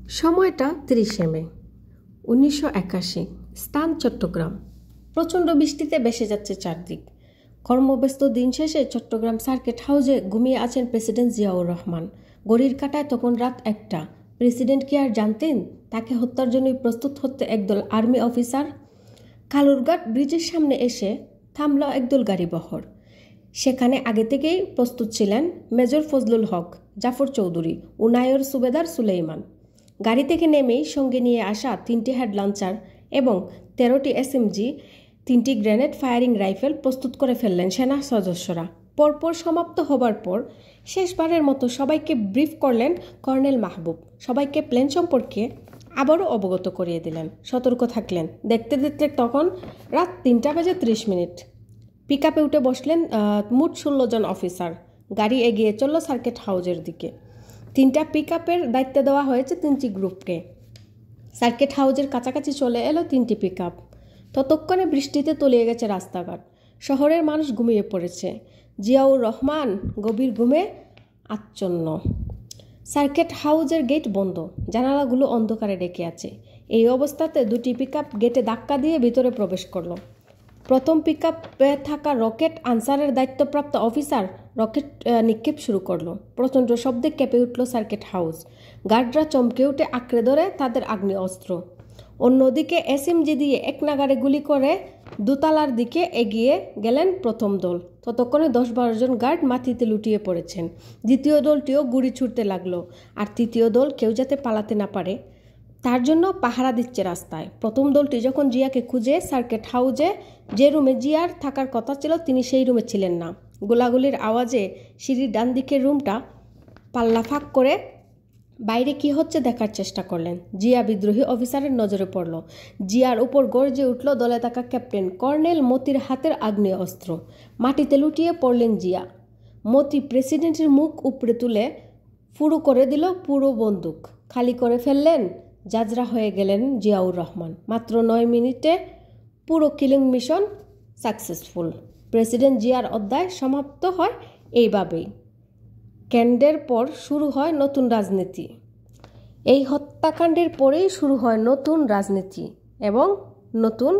সময়টা ৩০শে মে ১৯৮১, স্থান চট্টগ্রাম। প্রচণ্ড বৃষ্টিতে ভেসে যাচ্ছে চারদিক। কর্মব্যস্ত দিন শেষে চট্টগ্রাম সার্কিট হাউসে ঘুমিয়ে আছেন প্রেসিডেন্ট জিয়াউর রহমান। ঘড়ির কাঁটায় তখন রাত ১টা। প্রেসিডেন্ট কি আর জানতেন তাকে হত্যার জন্যই প্রস্তুত হচ্ছে একদল আর্মি অফিসার? কালুরঘাট ব্রিজের সামনে এসে থামল একদল গাড়িবহর। সেখানে আগে থেকেই প্রস্তুত ছিলেন মেজর ফজলুল হক, জাফর চৌধুরী ও নায়র সুবেদার সুলেইমান। গাড়ি থেকে নেমেই সঙ্গে নিয়ে আসা ৩টি হেড লঞ্চার এবং ১৩টি SMG, 3টি গ্রেনেড ফায়ারিং রাইফেল প্রস্তুত করে ফেললেন সেনা সদস্যরা। পরপর সমাপ্ত হবার পর শেষবারের মতো সবাইকে ব্রিফ করলেন কর্নেল মাহবুব। সবাইকে প্ল্যান সম্পর্কে আবারও অবগত করিয়ে দিলেন, সতর্ক থাকলেন। দেখতে দেখতে তখন রাত ৩টা বেজে ৩০ মিনিট। পিক আপে উঠে বসলেন মোট ১৬ জন অফিসার। গাড়ি এগিয়ে চলল সার্কিট হাউসের দিকে। 3টা পিক আপের দায়িত্ব দেওয়া হয়েছে 3টি গ্রুপকে। সার্কিট হাউসের কাছাকাছি চলে এলো 3টি পিক আপ। ততক্ষণে বৃষ্টিতে তলিয়ে গেছে রাস্তাঘাট। শহরের মানুষ ঘুমিয়ে পড়েছে। জিয়াউর রহমান গভীর ঘুমে আচ্ছন্ন। সার্কিট হাউসের গেট বন্ধ, জানালাগুলো অন্ধকারে ডেকে আছে। এই অবস্থাতে 2টি পিক আপ গেটে ধাক্কা দিয়ে ভিতরে প্রবেশ করলো। প্রথম পিক আপে থাকা রকেট আনসারের দায়িত্বপ্রাপ্ত অফিসার রকেট নিক্ষেপ শুরু করলো। প্রচণ্ড শব্দে কেঁপে উঠল সার্কিট হাউস। গার্ডরা চমকে উঠে আঁকড়ে ধরে তাদের আগ্নেয় অস্ত্র। অন্যদিকে SMG দিয়ে এক নাগাড়ে গুলি করে দোতলার দিকে এগিয়ে গেলেন প্রথম দল। ততক্ষণে ১০-১২ জন গার্ড মাটিতে লুটিয়ে পড়েছেন। দ্বিতীয় দলটিও গুলি ছুটতে লাগলো, আর তৃতীয় দল কেউ যাতে পালাতে না পারে তার জন্য পাহারা দিচ্ছে রাস্তায়। প্রথম দলটি যখন জিয়াকে খুঁজে সার্কিট হাউসে যে রুমে জিয়ার থাকার কথা ছিল তিনি সেই রুমে ছিলেন না। গোলাগুলির আওয়াজে সিঁড়ির ডান দিকের রুমটা পাল্লা ফাঁক করে বাইরে কি হচ্ছে দেখার চেষ্টা করলেন। জিয়া বিদ্রোহী অফিসারের নজরে পড়ল। জিয়ার উপর গর্জে উঠল দলে থাকা ক্যাপ্টেন কর্নেল মতির হাতের আগ্নেয় অস্ত্র। মাটিতে লুটিয়ে পড়লেন জিয়া। মতি প্রেসিডেন্টের মুখ উপড়ে তুলে ফুরু করে দিল পুরো বন্দুক। খালি করে ফেললেন। জাজরা হয়ে গেলেন জিয়াউর রহমান। মাত্র 9 মিনিটে পুরো কিলিং মিশন সাকসেসফুল। প্রেসিডেন্ট জিয়ার অধ্যায় সমাপ্ত হয় এইভাবেই। কেন্দ্রের পর শুরু হয় নতুন রাজনীতি। এই হত্যাকাণ্ডের পরেই শুরু হয় নতুন রাজনীতি এবং নতুন